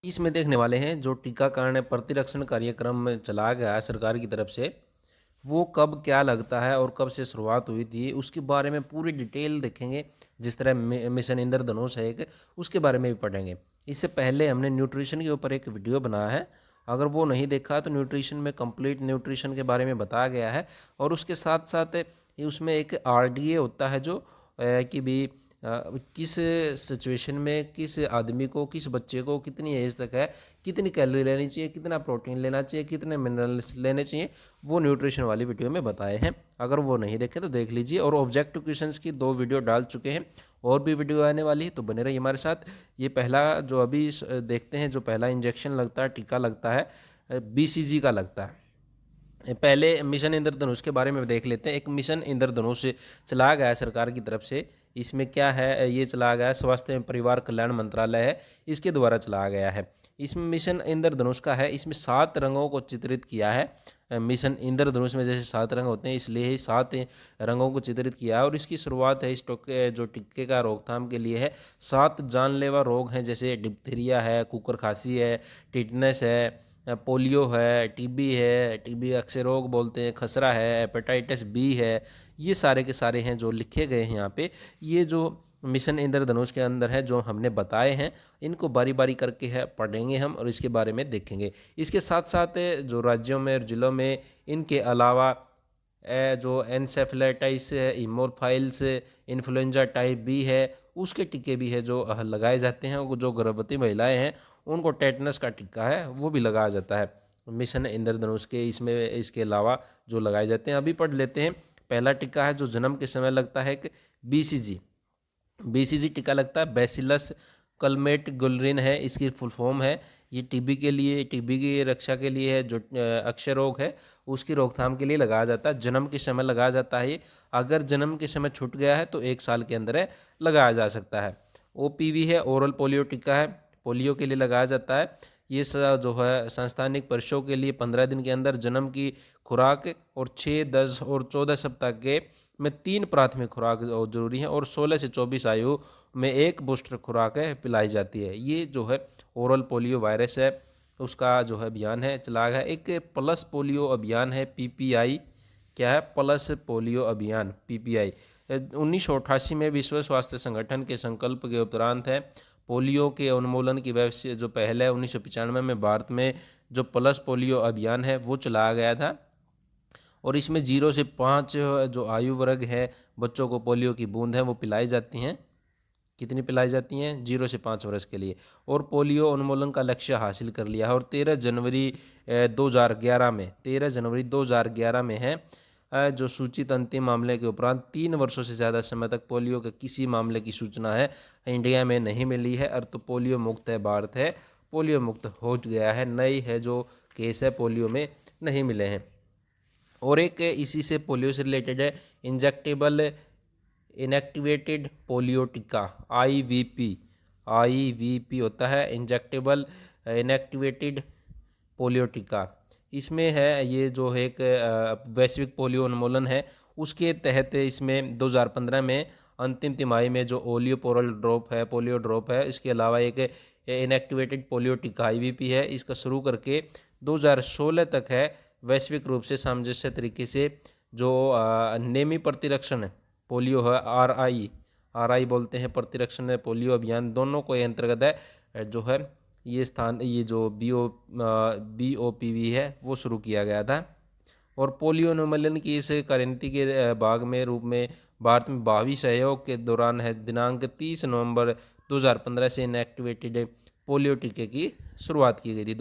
इसमें देखने वाले हैं जो टीकाकरण प्रतिरक्षण कार्यक्रम में चलाया गया है सरकार की तरफ से, वो कब क्या लगता है और कब से शुरुआत हुई थी उसके बारे में पूरी डिटेल देखेंगे। जिस तरह मिशन इंद्रधनुष है एक, उसके बारे में भी पढ़ेंगे। इससे पहले हमने न्यूट्रिशन के ऊपर एक वीडियो बनाया है, अगर वो नहीं देखा तो न्यूट्रिशन में कंप्लीट न्यूट्रिशन के बारे में बताया गया है। और उसके साथ साथ उसमें एक आरडीए होता है जो कि भी किस सिचुएशन में किस आदमी को, किस बच्चे को कितनी एज तक है, कितनी कैलोरी लेनी चाहिए, कितना प्रोटीन लेना चाहिए, कितने मिनरल्स लेने चाहिए, वो न्यूट्रिशन वाली वीडियो में बताए हैं। अगर वो नहीं देखे तो देख लीजिए। और ऑब्जेक्टिव क्वेश्चंस की 2 वीडियो डाल चुके हैं, और भी वीडियो आने वाली है, तो बने रहिए हमारे साथ। ये पहला जो अभी देखते हैं, जो पहला इंजेक्शन लगता है, टीका लगता है, बीसीजी का लगता है। पहले मिशन इंद्रधनुष के बारे में देख लेते हैं। एक मिशन इंद्रधनुष चलाया गया है सरकार की तरफ से। इसमें क्या है, ये चलाया गया है स्वास्थ्य एवं परिवार कल्याण मंत्रालय है, इसके द्वारा चलाया गया है। इसमें मिशन इंद्रधनुष का है, इसमें 7 रंगों को चित्रित किया है। मिशन इंद्रधनुष में जैसे 7 रंग होते हैं, इसलिए ही 7 रंगों को चित्रित किया है। और इसकी शुरुआत है, इस जो टीके का रोकथाम के लिए है। 7 जानलेवा रोग हैं, जैसे डिप्थीरिया है, कुकर खांसी है, टिटनेस है, पोलियो है, टीबी है, टीबी अक्षय रोग बोलते हैं, खसरा है, हेपेटाइटिस बी है। ये सारे के सारे हैं जो लिखे गए हैं यहाँ पे। ये जो मिशन इंद्रधनुष के अंदर है, जो हमने बताए हैं, इनको बारी बारी करके है पढ़ेंगे हम और इसके बारे में देखेंगे। इसके साथ साथ जो राज्यों में और जिलों में इनके अलावा जो एनसेफेलाइटिस है, हीमोफाइल्स, इन्फ्लुएंजा टाइप बी है, उसके टीके भी है जो लगाए जाते हैं। वो जो गर्भवती महिलाएं हैं उनको टेटनस का टीका है वो भी लगाया जाता है मिशन इंद्रधनुष के। इसमें इसके अलावा जो लगाए जाते हैं अभी पढ़ लेते हैं। पहला टीका है जो जन्म के समय लगता है, एक बीसीजी। बीसीजी टीका लगता है, बैसिलस कलमेट गुलरिन है इसकी फुल फॉर्म है। ये टीबी के लिए, टीबी की रक्षा के लिए है। जो अक्षय रोग है उसकी रोकथाम के लिए लगाया जाता है, जन्म के समय लगाया जाता है। ये अगर जन्म के समय छूट गया है तो 1 साल के अंदर है लगाया जा सकता है। ओपीवी है, ओरल पोलियो टीका है, पोलियो के लिए लगाया जाता है। ये जो है संस्थानिक परिसरों के लिए 15 दिन के अंदर जन्म की खुराक और 6, 10 और 14 सप्ताह के में 3 प्राथमिक खुराक जरूरी है, और 16 से 24 आयु में 1 बूस्टर खुराक है पिलाई जाती है। ये जो है ओरल पोलियो वायरस है, उसका जो है अभियान है चलाया गया। एक पल्स पोलियो अभियान है, पीपीआई। क्या है? पल्स पोलियो अभियान, पीपीआई। 1988 में विश्व स्वास्थ्य संगठन के संकल्प के उपरांत है पोलियो के उन्मूलन की व्यवस्था जो पहले 1995 में भारत में जो पल्स पोलियो अभियान है वो चलाया गया था। और इसमें 0 से 5 जो आयु वर्ग है बच्चों को पोलियो की बूंद है वो पिलाई जाती हैं। कितनी पिलाई जाती हैं? 0 से 5 वर्ष के लिए। और पोलियो उन्मूलन का लक्ष्य हासिल कर लिया है। और 13 जनवरी 2011 में, 13 जनवरी 2011 में है जो सूचित अंतिम मामले के उपरांत 3 वर्षों से ज़्यादा समय तक पोलियो के किसी मामले की सूचना है इंडिया में नहीं मिली है। और तो पोलियो मुक्त है भारत, है पोलियो मुक्त हो गया है। नई है जो केस है पोलियो में नहीं मिले हैं। और एक इसी से पोलियो से रिलेटेड है, इंजेक्टेबल इनएक्टिवेटेड पोलियो टीका, आईवीपी। आईवीपी होता है इंजेक्टेबल इनएक्टिवेटेड पोलियो टीका। इसमें है ये जो है एक वैश्विक पोलियो उन्मूलन है, उसके तहत इसमें 2015 में अंतिम तिमाही में जो ओलियो पोरल ड्रॉप है, पोलियो ड्रॉप है, इसके अलावा एक इनएक्टिवेटेड पोलियो टीका आईवीपी है, इसका शुरू करके 2016 तक है वैश्विक रूप से सामंजस्य तरीके से जो नेमी प्रतिरक्षण पोलियो है, आरआई बोलते हैं, प्रतिरक्षण पोलियो अभियान, दोनों को अंतर्गत है जो है ये स्थान, ये जो बीओपीवी है वो शुरू किया गया था। और पोलियो उन्मूलन की इस कार्यनीति के भाग में रूप में भारत में 22 सहयोग के दौरान है दिनांक 30 नवंबर 2015 से इनएक्टिवेटेड पोलियो टीके की शुरुआत की गई थी,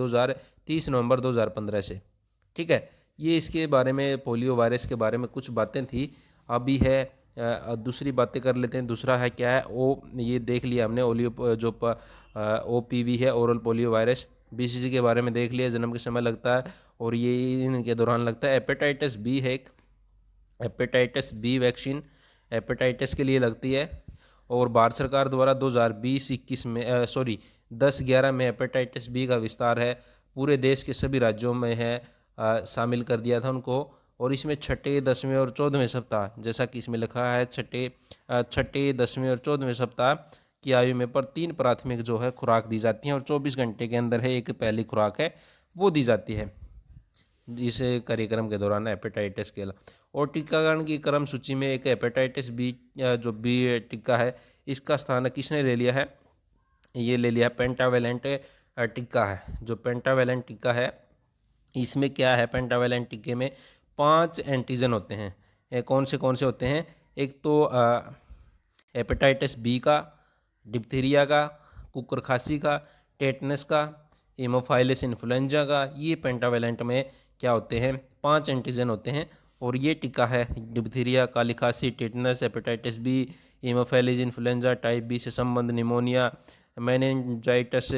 30 नवंबर 2015 से। ठीक है, ये इसके बारे में पोलियो वायरस के बारे में कुछ बातें थी। अभी है दूसरी बातें कर लेते हैं। दूसरा है क्या है, ये देख लिया हमने ओलियो जो ओपीवी है, ओरल पोलियो वायरस। बीसीजी के बारे में देख लिया, जन्म के समय लगता है और ये इनके दौरान लगता है। हेपेटाइटिस बी है एक, हेपेटाइटिस बी वैक्सीन हेपेटाइटिस के लिए लगती है। और भारत सरकार द्वारा 2020-21 में 10-11 में हेपेटाइटिस बी का विस्तार है पूरे देश के सभी राज्यों में है शामिल कर दिया था उनको। और इसमें 6, 10वें और 14वें सप्ताह, जैसा कि इसमें लिखा है, 6, 10वें और 14वें सप्ताह की आयु में पर 3 प्राथमिक जो है खुराक दी जाती हैं और 24 घंटे के अंदर है एक पहली खुराक है वो दी जाती है इस कार्यक्रम के दौरान हेपेटाइटिस के अलावा। और टीकाकरण की क्रम सूची में एक हेपेटाइटिस बी जो बी टीका है इसका स्थान किसने ले लिया है? ये ले लिया पेंटावेलेंट टीका है। जो पेंटावेलेंट टीका है इसमें क्या है, पेंटावेलेंट टीके में 5 एंटीजन होते हैं। कौन से होते हैं? एक तो हेपेटाइटिस बी का, डिप्थीरिया का, कुकर खांसी का, टेटनस का, हीमोफाइलस इन्फ्लुएंजा का, ये पेंटावेलेंट में क्या होते हैं? 5 एंटीजन होते हैं। और ये टीका है डिप्थीरिया, काली खांसी, tetanus, hepatitis B, haemophilus influenza type B से संबंध, निमोनिया, मेनिनजाइटिस,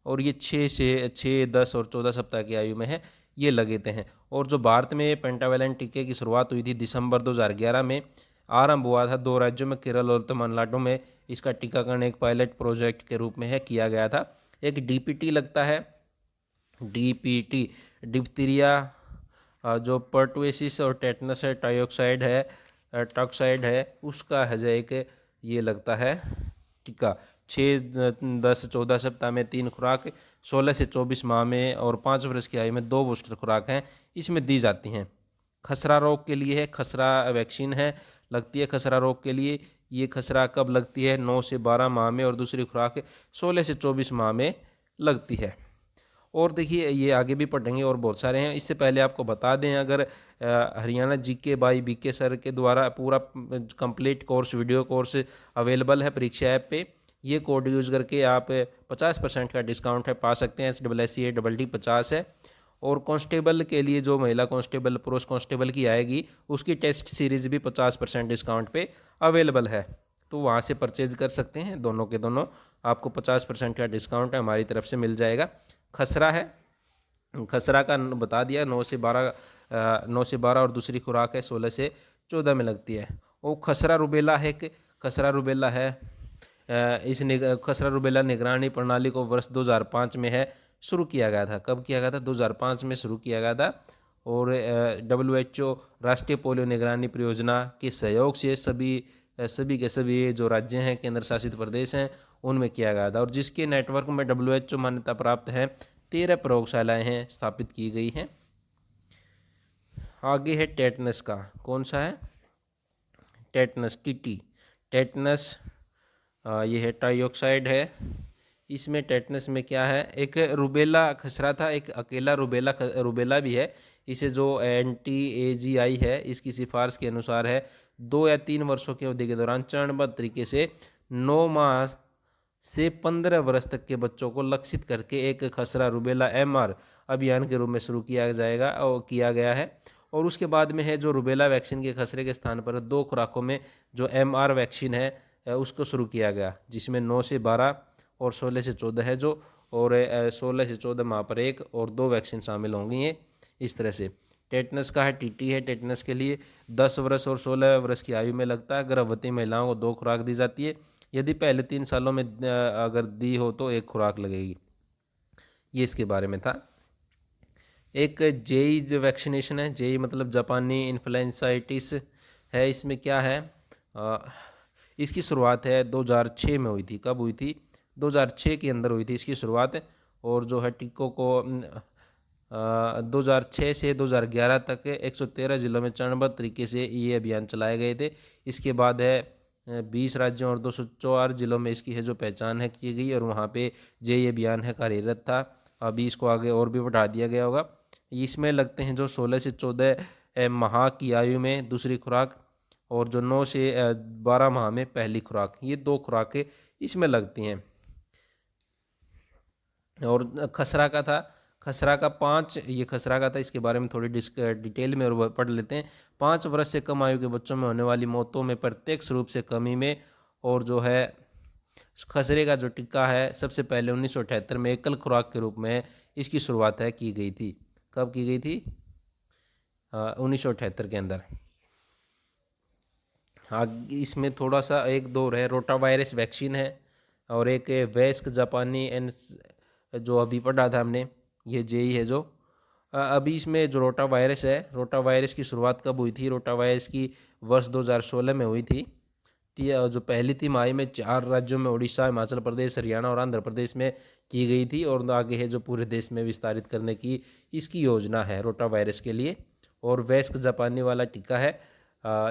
और ये 6, 10 और 14 सप्ताह की आयु में है ये लगते हैं। और जो भारत में पेंटावेलेंट टीके की शुरुआत हुई थी दिसंबर 2011 में, आरंभ हुआ था 2 राज्यों में, केरल और तमिलनाडु में। इसका टीकाकरण एक पायलट प्रोजेक्ट के रूप में है किया गया था। एक डीपीटी लगता है, डीपीटी डिप्थीरिया, जो पर्टुएसिस और टेटनस है, टाइऑक्साइड है, टॉक्साइड है, उसका है जो एक ये लगता है टीका। 6, 10, 14 सप्ताह में 3 खुराक, 16 से 24 माह में और 5 वर्ष की आयु में 2 बूस्टर खुराक हैं इसमें दी जाती हैं। खसरा रोग के लिए है, खसरा वैक्सीन है लगती है खसरा रोग के लिए। ये खसरा कब लगती है? 9 से 12 माह में और दूसरी खुराक 16 से 24 माह में लगती है। और देखिए ये आगे भी पढ़ेंगे और बहुत सारे हैं। इससे पहले आपको बता दें, अगर Haryana GK by BK sir के द्वारा पूरा complete course, video course available है परीक्षा ऐप पे। ये कोड यूज़ करके आप 50% का डिस्काउंट है पा सकते हैं। SSCA DD 50 है। और कांस्टेबल के लिए जो महिला कांस्टेबल, पुरुष कांस्टेबल की आएगी उसकी टेस्ट सीरीज़ भी 50% डिस्काउंट पे अवेलेबल है, तो वहाँ से परचेज कर सकते हैं। दोनों के दोनों आपको 50% का डिस्काउंट हमारी तरफ से मिल जाएगा। खसरा है, खसरा का बता दिया, 9 से 12 और दूसरी खुराक है 16 से 14 में लगती है। और खसरा रुबेला है कि खसरा रुबेला है, खसरा रुबेला निगरानी प्रणाली को वर्ष 2005 में है शुरू किया गया था। कब किया गया था? 2005 में शुरू किया गया था। और WHO राष्ट्रीय पोलियो निगरानी परियोजना के सहयोग से सभी के सभी जो राज्य हैं, केंद्र शासित प्रदेश हैं, उनमें किया गया था। और जिसके नेटवर्क में WHO मान्यता प्राप्त है, 13 प्रयोगशालाएँ हैं स्थापित की गई हैं। आगे है टेटनस का, कौन सा है? टेटनस, TT टेटनस, ये है टाइऑक्साइड है। इसमें टेटनस में क्या है? एक रुबेला खसरा था, एक अकेला रुबेला भी है। इसे जो NTAGI है इसकी सिफारिश के अनुसार है 2 या 3 वर्षों की अवधि के दौरान चरणबद्ध तरीके से 9 माह से 15 वर्ष तक के बच्चों को लक्षित करके एक खसरा रुबेला MR अभियान के रूप में शुरू किया जाएगा और किया गया है। और उसके बाद में है जो रुबेला वैक्सीन के खसरे के स्थान पर 2 खुराकों में जो MR वैक्सीन है उसको शुरू किया गया, जिसमें 9 से 12 और 16 से 14 है जो, और 16 से 14 माह पर 1 और 2 वैक्सीन शामिल होंगी हैं इस तरह से। टेटनस का है, TT है। टेटनस के लिए 10 वर्ष और 16 वर्ष की आयु में लगता है। गर्भवती महिलाओं को 2 खुराक दी जाती है। यदि पहले 3 सालों में अगर दी हो तो 1 खुराक लगेगी। ये इसके बारे में था। एक जेई जो वैक्सीनेशन है, जेई मतलब जापानी इन्फ्लुएंजाइटिस है। इसमें क्या है? इसकी शुरुआत है 2006 में हुई थी। कब हुई थी? 2006 के अंदर हुई थी इसकी शुरुआत। और जो है टीकों को 2006 से 2011 तक 113 जिलों में चरणबद्ध तरीके से ये अभियान चलाए गए थे। इसके बाद है 20 राज्यों और 204 जिलों में इसकी है जो पहचान है की गई, और वहाँ पे ये अभियान है कार्यरत था। अभी इसको आगे और भी बढ़ा दिया गया होगा। इसमें लगते हैं जो 16 से 14 माह की आयु में दूसरी खुराक, और जो 9 से 12 माह में पहली खुराक, ये 2 खुराकें इसमें लगती हैं। और खसरा का था, खसरा का 5, ये खसरा का था, इसके बारे में थोड़ी डिटेल में और पढ़ लेते हैं। 5 वर्ष से कम आयु के बच्चों में होने वाली मौतों में प्रत्यक्ष रूप से कमी में, और जो है खसरे का जो टीका है सबसे पहले 1978 में एकल खुराक के रूप में इसकी शुरुआत है की गई थी। कब की गई थी? 1978 के अंदर। हाँ, इसमें थोड़ा सा एक दो है, रोटावायरस वैक्सीन है, और एक वैस्क जापानी एन जो अभी पढ़ा था हमने, ये जेई है जो अभी इसमें जो रोटावायरस है, रोटावायरस की शुरुआत कब हुई थी? रोटावायरस की वर्ष 2016 में हुई थी। जो पहली तिमाही में 4 राज्यों में उड़ीसा, हिमाचल प्रदेश, हरियाणा और आंध्र प्रदेश में की गई थी, और आगे है जो पूरे देश में विस्तारित करने की इसकी योजना है रोटा वायरस के लिए। और वयस्क जापानी वाला टीका है,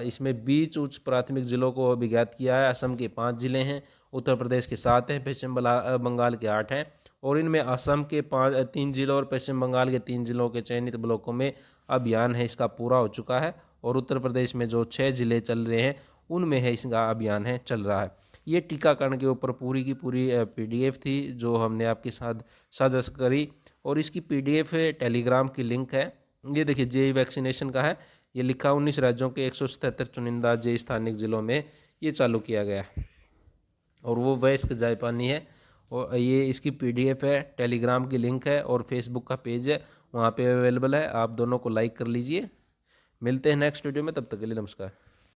इसमें 20 उच्च प्राथमिक जिलों को अभिज्ञात किया है। असम के 5 जिले हैं, उत्तर प्रदेश के 7 हैं, पश्चिम बंगाल के 8 हैं, और इनमें असम के 3 जिलों और पश्चिम बंगाल के 3 जिलों के चयनित ब्लॉकों में अभियान है इसका पूरा हो चुका है। और उत्तर प्रदेश में जो 6 जिले चल रहे हैं उनमें है इसका अभियान है चल रहा है। ये टीकाकरण के ऊपर पूरी की पूरी PDF थी जो हमने आपके साथ साझा करी, और इसकी PDF टेलीग्राम की लिंक है। ये देखिए जे वैक्सीनेशन का है, ये लिखा 19 राज्यों के 177 चुनिंदा जे स्थानिक जिलों में ये चालू किया गया है। और वो वयस्क जापानी है, और ये इसकी PDF है, टेलीग्राम की लिंक है, और फेसबुक का पेज है वहाँ पे अवेलेबल है। आप दोनों को लाइक कर लीजिए। मिलते हैं नेक्स्ट वीडियो में, तब तक के लिए नमस्कार।